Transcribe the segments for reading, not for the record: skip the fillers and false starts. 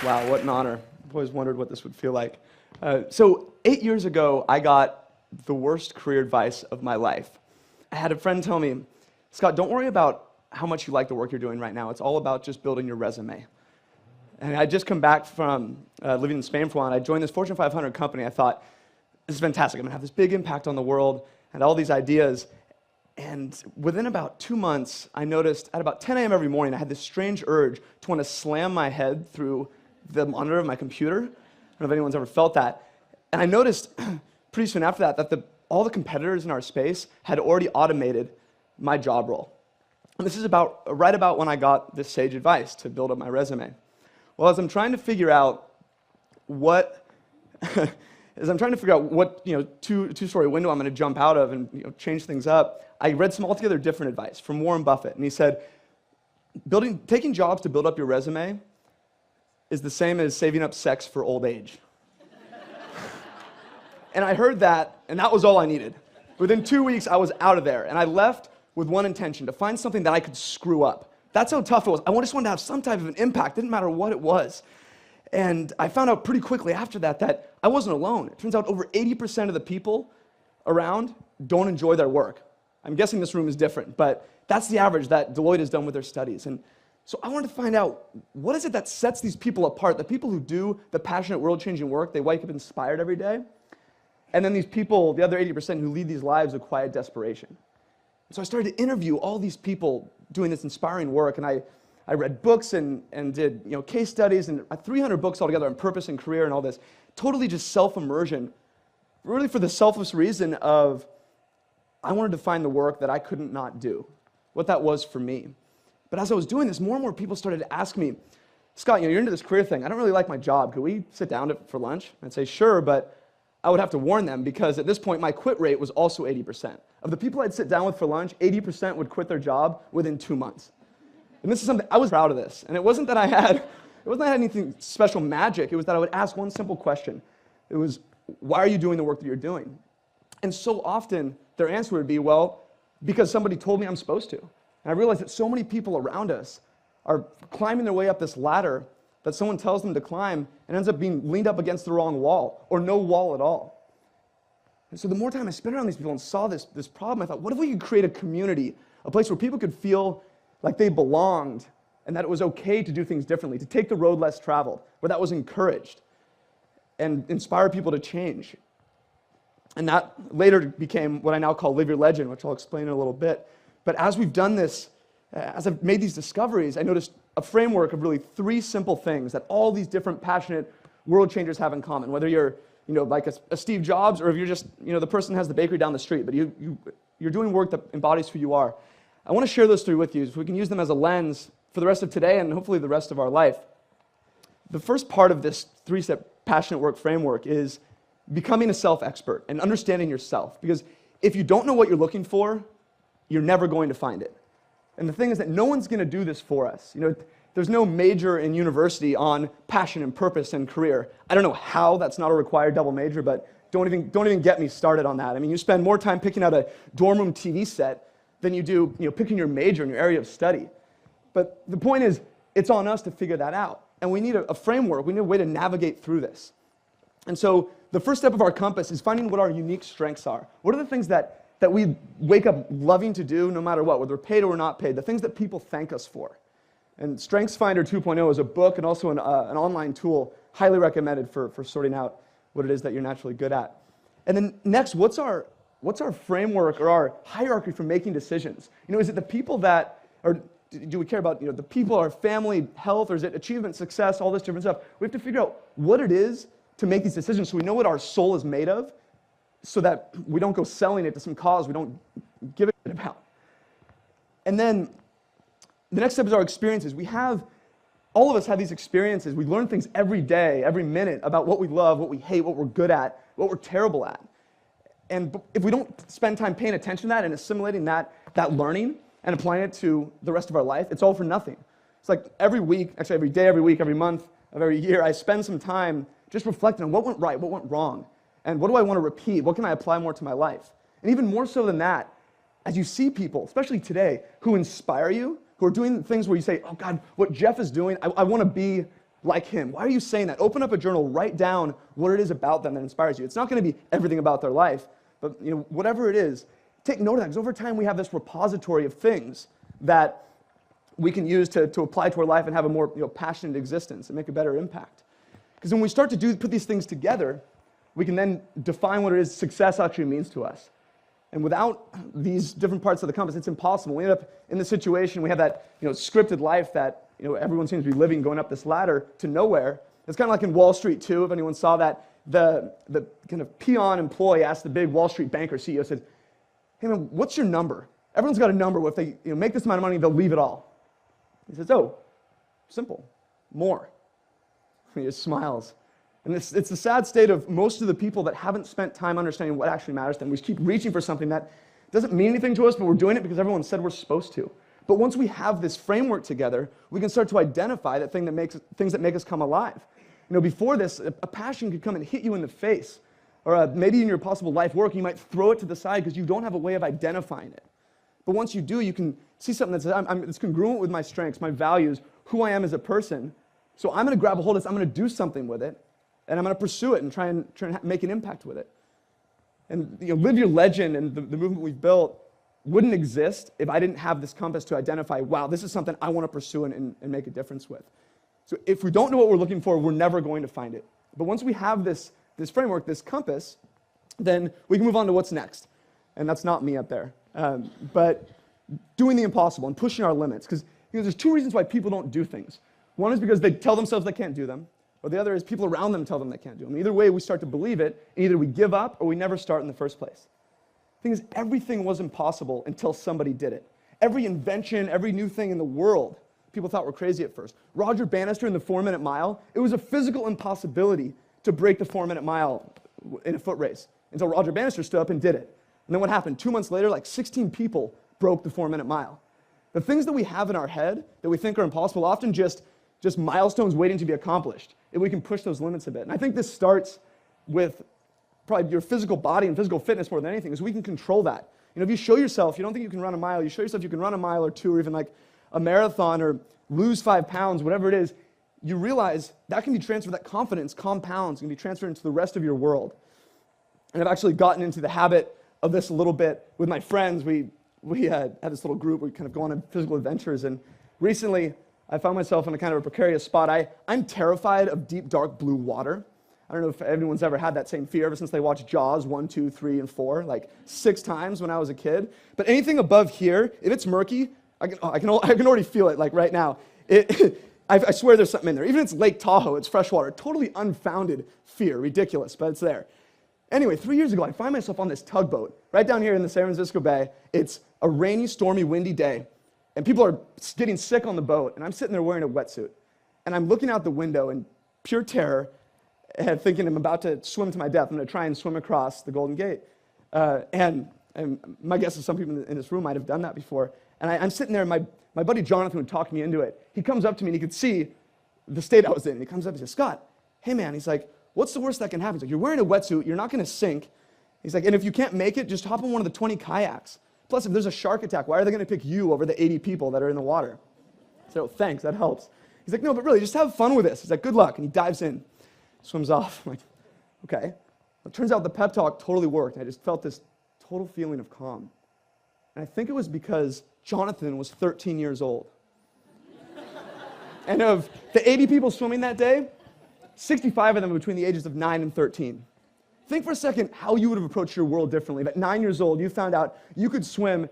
Wow, what an honor. I've always wondered what this would feel like. So 8 years ago, I got the worst career advice of my life. I had a friend tell me, Scott, don't worry about how much you like the work you're doing right now. It's all about just building your resume. And I'd just come back from living in Spain for a while, and I joined this Fortune 500 company. I thought, this is fantastic. I'm going to have this big impact on the world and all these ideas. And within about 2 months, I noticed at about 10 a.m. every morning, I had this strange urge to want to slam my head through the monitor of my computer. I don't know if anyone's ever felt that. And I noticed pretty soon after that all the competitors in our space had already automated my job role. And this is right about when I got this sage advice to build up my resume. Well, as I'm trying to figure out what two-story window I'm going to jump out of and change things up, I read some altogether different advice from Warren Buffett, and he said, taking jobs to build up your resume is the same as saving up sex for old age. And I heard that, and that was all I needed. Within 2 weeks, I was out of there, and I left with one intention, to find something that I could screw up. That's how tough it was. I just wanted to have some type of an impact. Didn't matter what it was. And I found out pretty quickly after that I wasn't alone. It turns out over 80% of the people around don't enjoy their work. I'm guessing this room is different, but that's the average that Deloitte has done with their studies. And so I wanted to find out, what is it that sets these people apart? The people who do the passionate, world-changing work, they wake up inspired every day. And then these people, the other 80% who lead these lives of quiet desperation. So I started to interview all these people doing this inspiring work, and I read books and did case studies, and 300 books altogether on purpose and career and all this. Totally just self-immersion, really for the selfless reason of I wanted to find the work that I couldn't not do, what that was for me. But as I was doing this, more and more people started to ask me, Scott, you're into this career thing. I don't really like my job. Could we sit down for lunch? I'd say, sure, but I would have to warn them because at this point, my quit rate was also 80%. Of the people I'd sit down with for lunch, 80% would quit their job within 2 months. And this is something, I was proud of this. And it wasn't that I had anything special magic. It was that I would ask one simple question. It was, why are you doing the work that you're doing? And so often, their answer would be, well, because somebody told me I'm supposed to. And I realized that so many people around us are climbing their way up this ladder that someone tells them to climb and ends up being leaned up against the wrong wall, or no wall at all. And so the more time I spent around these people and saw this problem, I thought, what if we could create a community, a place where people could feel like they belonged and that it was okay to do things differently, to take the road less traveled, where that was encouraged, and inspire people to change. And that later became what I now call Live Your Legend, which I'll explain in a little bit. But as we've done this, as I've made these discoveries, I noticed a framework of really 3 simple things that all these different passionate world changers have in common. Whether you're like a Steve Jobs, or if you're just the person who has the bakery down the street, but you're doing work that embodies who you are. I want to share those 3 with you so we can use them as a lens for the rest of today and hopefully the rest of our life. The first part of this 3-step passionate work framework is becoming a self-expert and understanding yourself. Because if you don't know what you're looking for, you're never going to find it. And the thing is that no one's going to do this for us. There's no major in university on passion and purpose and career. I don't know how that's not a required double major, but don't even get me started on that. I mean, you spend more time picking out a dorm room TV set than you do picking your major and your area of study. But the point is, it's on us to figure that out. And we need a framework. We need a way to navigate through this. And so the first step of our compass is finding what our unique strengths are. What are the things that we wake up loving to do no matter what, whether we're paid or we're not paid, the things that people thank us for. And StrengthsFinder 2.0 is a book and also an online tool highly recommended for sorting out what it is that you're naturally good at. And then next, what's our framework or our hierarchy for making decisions? Is it the people that, or do we care about the people, our family, health, or is it achievement, success, all this different stuff? We have to figure out what it is to make these decisions so we know what our soul is made of, so that we don't go selling it to some cause we don't give a shit about. And then the next step is our experiences. All of us have these experiences. We learn things every day, every minute about what we love, what we hate, what we're good at, what we're terrible at. And if we don't spend time paying attention to that and assimilating that learning and applying it to the rest of our life, it's all for nothing. It's like every week, actually every day, every week, every month of every year, I spend some time just reflecting on what went right, what went wrong, and what do I want to repeat? What can I apply more to my life? And even more so than that, as you see people, especially today, who inspire you, who are doing things where you say, oh God, what Jeff is doing, I want to be like him? Why are you saying that? Open up a journal, write down what it is about them that inspires you. It's not going to be everything about their life, but whatever it is, take note of that, because over time we have this repository of things that we can use to apply to our life and have a more passionate existence and make a better impact. Because when we start to put these things together, we can then define what it is success actually means to us. And without these different parts of the compass, it's impossible. We end up in the situation, we have that scripted life that everyone seems to be living, going up this ladder to nowhere. It's kind of like in Wall Street too, if anyone saw that. The kind of peon employee asked the big Wall Street banker CEO, said, "Hey man, what's your number?" Everyone's got a number. If they make this amount of money, they'll leave it all. He says, "Oh, simple, more." He just smiles. And it's the sad state of most of the people that haven't spent time understanding what actually matters to them. We just keep reaching for something that doesn't mean anything to us, but we're doing it because everyone said we're supposed to. But once we have this framework together, we can start to identify things that make us come alive. Before this, a passion could come and hit you in the face. Or maybe in your possible life work, you might throw it to the side because you don't have a way of identifying it. But once you do, you can see something that says, it's congruent with my strengths, my values, who I am as a person. So I'm going to grab a hold of this, I'm going to do something with it, and I'm going to pursue it and try and make an impact with it. And Live Your Legend and the movement we've built wouldn't exist if I didn't have this compass to identify, wow, this is something I want to pursue and make a difference with. So if we don't know what we're looking for, we're never going to find it. But once we have this framework, this compass, then we can move on to what's next. And that's not me up there. But doing the impossible and pushing our limits. Because there's two reasons why people don't do things. One is because they tell themselves they can't do them, or the other is people around them tell them they can't do them. Either way, we start to believe it, and either we give up or we never start in the first place. The thing is, everything was impossible until somebody did it. Every invention, every new thing in the world, people thought were crazy at first. Roger Bannister in the 4-minute mile, it was a physical impossibility to break the 4-minute mile in a foot race until Roger Bannister stood up and did it. And then what happened? 2 months later, like 16 people broke the 4-minute mile. The things that we have in our head that we think are impossible, often just milestones waiting to be accomplished, if we can push those limits a bit. And I think this starts with probably your physical body and physical fitness more than anything, is we can control that. If you show yourself, you don't think you can run a mile, you show yourself you can run a mile or two, or even like a marathon, or lose 5 pounds, whatever it is, you realize that can be transferred, that confidence compounds, can be transferred into the rest of your world. And I've actually gotten into the habit of this a little bit with my friends. We had this little group, we kind of go on physical adventures, and recently I found myself in a kind of a precarious spot. I'm terrified of deep, dark blue water. I don't know if anyone's ever had that same fear ever since they watched Jaws 1, 2, 3, and 4, like 6 times when I was a kid. But anything above here, if it's murky, I can already feel it, like right now. I swear there's something in there. Even if it's Lake Tahoe, it's freshwater. Totally unfounded fear, ridiculous, but it's there. Anyway, 3 years ago, I find myself on this tugboat right down here in the San Francisco Bay. It's a rainy, stormy, windy day, and people are getting sick on the boat, and I'm sitting there wearing a wetsuit. And I'm looking out the window in pure terror and thinking I'm about to swim to my death. I'm going to try and swim across the Golden Gate. And my guess is some people in this room might have done that before. And I'm sitting there, and my buddy Jonathan would talk me into it. He comes up to me, and he could see the state I was in. He comes up and says, "Scott, hey man," he's like, "what's the worst that can happen?" He's like, "You're wearing a wetsuit, you're not going to sink." He's like, "and if you can't make it, just hop on one of the 20 kayaks. Plus, if there's a shark attack, why are they going to pick you over the 80 people that are in the water?" So, "Thanks, that helps." He's like, "No, but really, just have fun with this." He's like, "Good luck." And he dives in, swims off. I'm like, okay. It turns out the pep talk totally worked. I just felt this total feeling of calm. And I think it was because Jonathan was 13 years old. And of the 80 people swimming that day, 65 of them were between the ages of 9 and 13. Think for a second how you would have approached your world differently. At 9 years old, you found out you could swim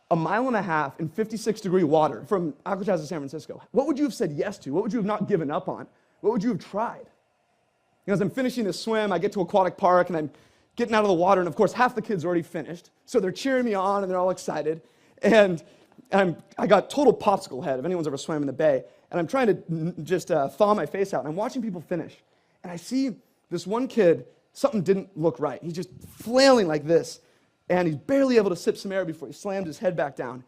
1.5 miles in 56-degree water from Alcatraz to San Francisco. What would you have said yes to? What would you have not given up on? What would you have tried? As I'm finishing this swim, I get to Aquatic Park, and I'm getting out of the water, and of course, half the kids already finished. So they're cheering me on, and they're all excited. And I got total popsicle head, if anyone's ever swam in the bay. And I'm trying to just thaw my face out, and I'm watching people finish. And I see this one kid, something didn't look right. He's just flailing like this, and he's barely able to sip some air before he slams his head back down.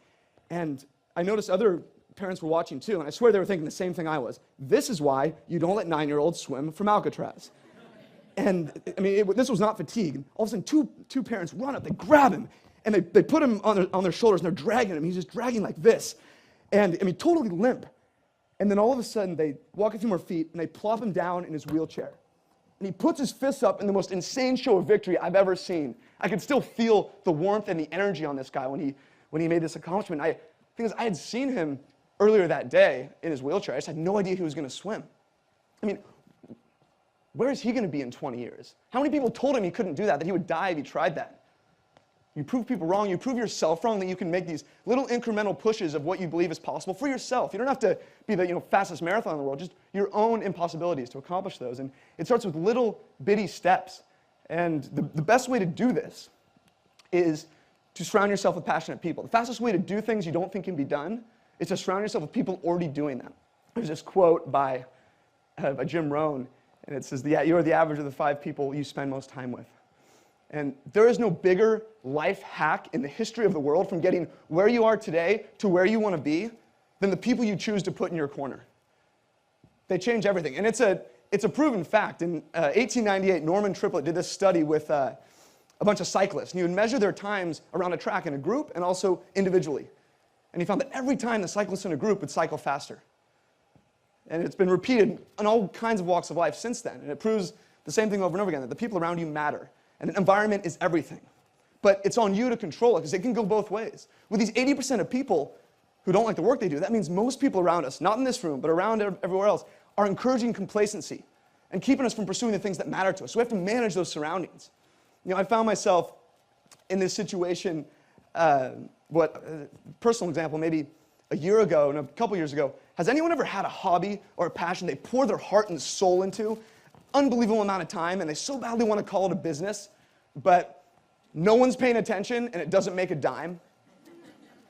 And I noticed other parents were watching too, and I swear they were thinking the same thing I was. This is why you don't let 9-year-olds swim from Alcatraz. And I mean, this was not fatigue. All of a sudden, two parents run up, they grab him, and they put him on their shoulders, and they're dragging him. He's just dragging like this. And I mean, totally limp. And then all of a sudden, they walk a few more feet, and they plop him down in his wheelchair. And he puts his fists up in the most insane show of victory I've ever seen. I could still feel the warmth and the energy on this guy when he made this accomplishment. The thing is, I had seen him earlier that day in his wheelchair. I just had no idea he was going to swim. I mean, where is he going to be in 20 years? How many people told him he couldn't do that he would die if he tried that? You prove people wrong. You prove yourself wrong, that you can make these little incremental pushes of what you believe is possible for yourself. You don't have to be the fastest marathon in the world, just your own impossibilities to accomplish those. And it starts with little bitty steps. And the best way to do this is to surround yourself with passionate people. The fastest way to do things you don't think can be done is to surround yourself with people already doing them. There's this quote by Jim Rohn, and it says, "You are the average of the 5 people you spend most time with." And there is no bigger life hack in the history of the world from getting where you are today to where you want to be than the people you choose to put in your corner. They change everything. And it's a proven fact. In 1898, Norman Triplett did this study with a bunch of cyclists. And he would measure their times around a track in a group and also individually. And he found that every time the cyclists in a group would cycle faster. And it's been repeated in all kinds of walks of life since then. And it proves the same thing over and over again, that the people around you matter. And the environment is everything. But it's on you to control it, because it can go both ways. With these 80% of people who don't like the work they do, that means most people around us, not in this room, but around everywhere else, are encouraging complacency and keeping us from pursuing the things that matter to us. So we have to manage those surroundings. I found myself in this situation, personal example, maybe a year ago, and a couple years ago. Has anyone ever had a hobby or a passion they pour their heart and soul into, unbelievable amount of time, and they so badly want to call it a business, but no one's paying attention and it doesn't make a dime?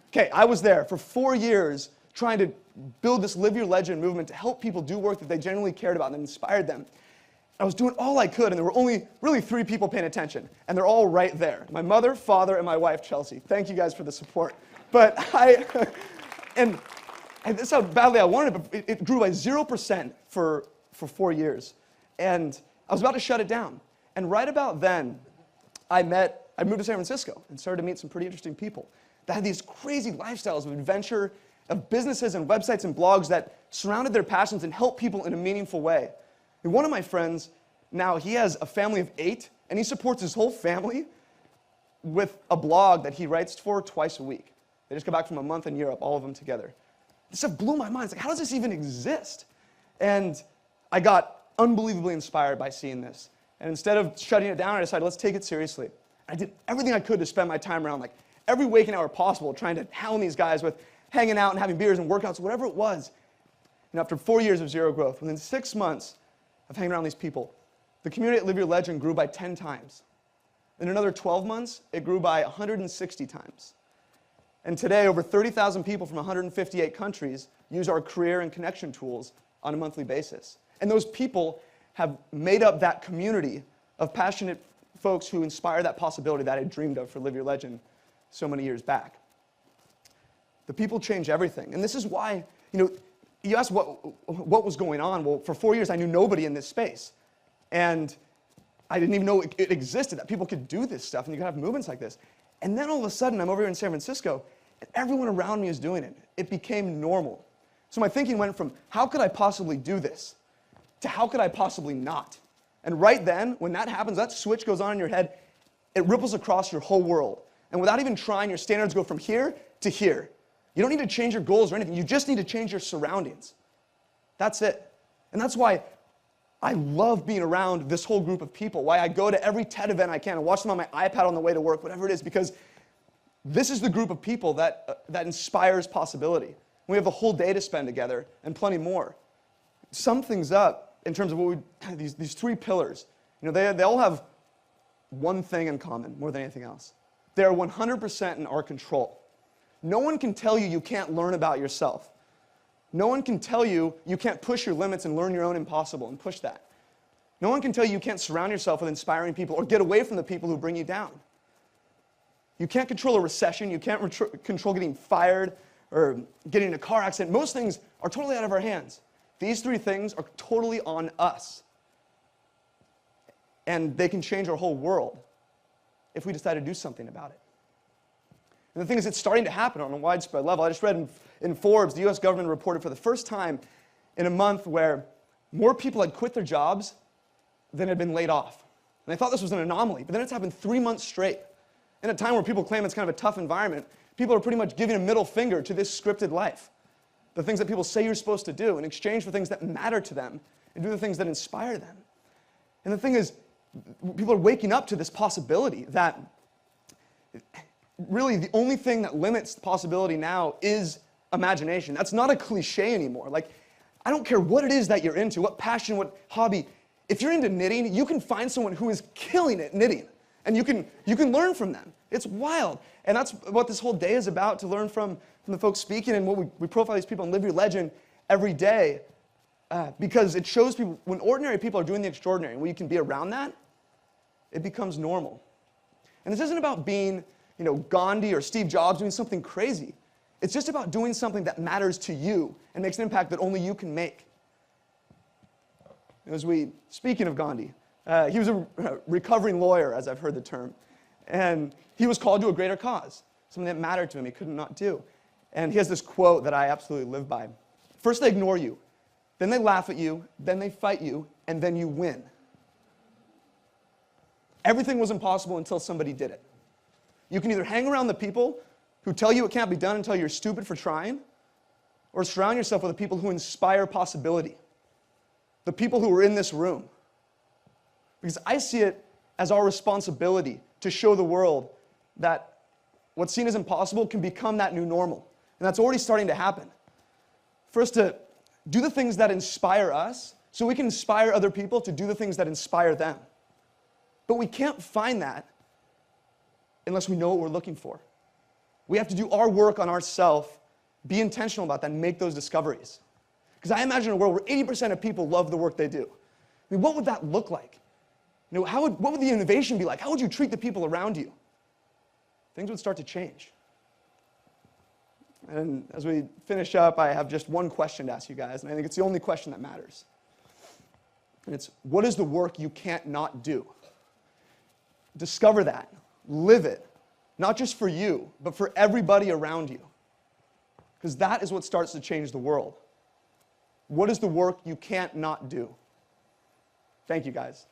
Okay, I was there for 4 years trying to build this Live Your Legend movement to help people do work that they genuinely cared about and that inspired them. I was doing all I could, and there were only really 3 people paying attention, and they're all right there. My mother, father, and my wife, Chelsea. Thank you guys for the support. But and that's how badly I wanted it, but it grew by 0% for 4 years. And I was about to shut it down. And right about then, I moved to San Francisco and started to meet some pretty interesting people that had these crazy lifestyles of adventure, of businesses and websites and blogs that surrounded their passions and helped people in a meaningful way. And one of my friends, now he has a family of 8, and he supports his whole family with a blog that he writes for twice a week. They just got back from a month in Europe, all of them together. This stuff blew my mind. It's like, how does this even exist? And I got unbelievably inspired by seeing this. And instead of shutting it down, I decided, let's take it seriously. I did everything I could to spend my time around, like every waking hour possible, trying to hound these guys with hanging out and having beers and workouts, whatever it was. And after 4 years of zero growth, within 6 months of hanging around these people, the community at Live Your Legend grew by 10 times. In another 12 months, it grew by 160 times. And today, over 30,000 people from 158 countries use our career and connection tools on a monthly basis. And those people have made up that community of passionate folks who inspire that possibility that I dreamed of for Live Your Legend so many years back. The people change everything. And this is why, you asked what was going on. Well, for 4 years, I knew nobody in this space. And I didn't even know it existed, that people could do this stuff and you could have movements like this. And then all of a sudden, I'm over here in San Francisco, and everyone around me is doing it. It became normal. So my thinking went from, how could I possibly do this, to how could I possibly not? And right then, when that happens, that switch goes on in your head, it ripples across your whole world. And without even trying, your standards go from here to here. You don't need to change your goals or anything. You just need to change your surroundings. That's it. And that's why I love being around this whole group of people, why I go to every TED event I can and watch them on my iPad on the way to work, whatever it is, because this is the group of people that inspires possibility. We have the whole day to spend together and plenty more. Sum things up in terms of what these 3 pillars. They all have one thing in common more than anything else. They are 100% in our control. No one can tell you you can't learn about yourself. No one can tell you you can't push your limits and learn your own impossible and push that. No one can tell you you can't surround yourself with inspiring people or get away from the people who bring you down. You can't control a recession. You can't control getting fired or getting in a car accident. Most things are totally out of our hands. These 3 things are totally on us. And they can change our whole world if we decide to do something about it. And the thing is, it's starting to happen on a widespread level. I just read in Forbes, the US government reported for the first time in a month where more people had quit their jobs than had been laid off. And I thought this was an anomaly, but then it's happened 3 months straight. In a time where people claim it's kind of a tough environment, people are pretty much giving a middle finger to this scripted life. The things that people say you're supposed to do in exchange for things that matter to them and do the things that inspire them. And the thing is, people are waking up to this possibility that really the only thing that limits the possibility now is imagination. That's not a cliche anymore. Like, I don't care what it is that you're into, what passion, what hobby. If you're into knitting, you can find someone who is killing it knitting, and you can learn from them. It's wild. And that's what this whole day is about, to learn from the folks speaking, and what we profile these people and live your legend every day, because it shows people, when ordinary people are doing the extraordinary, and when you can be around that, it becomes normal. And this isn't about being, Gandhi or Steve Jobs doing something crazy. It's just about doing something that matters to you and makes an impact that only you can make. Speaking of Gandhi, he was a recovering lawyer, as I've heard the term, and he was called to a greater cause, something that mattered to him he could not do. And he has this quote that I absolutely live by. First they ignore you, then they laugh at you, then they fight you, and then you win. Everything was impossible until somebody did it. You can either hang around the people who tell you it can't be done until you're stupid for trying, or surround yourself with the people who inspire possibility, the people who are in this room. Because I see it as our responsibility to show the world that what's seen as impossible can become that new normal. And that's already starting to happen. For us to do the things that inspire us, so we can inspire other people to do the things that inspire them. But we can't find that unless we know what we're looking for. We have to do our work on ourselves, be intentional about that, and make those discoveries. Because I imagine a world where 80% of people love the work they do. I mean, what would that look like? What would the innovation be like? How would you treat the people around you? Things would start to change. And as we finish up, I have just one question to ask you guys, and I think it's the only question that matters. And it's, what is the work you can't not do? Discover that. Live it. Not just for you, but for everybody around you. Because that is what starts to change the world. What is the work you can't not do? Thank you, guys.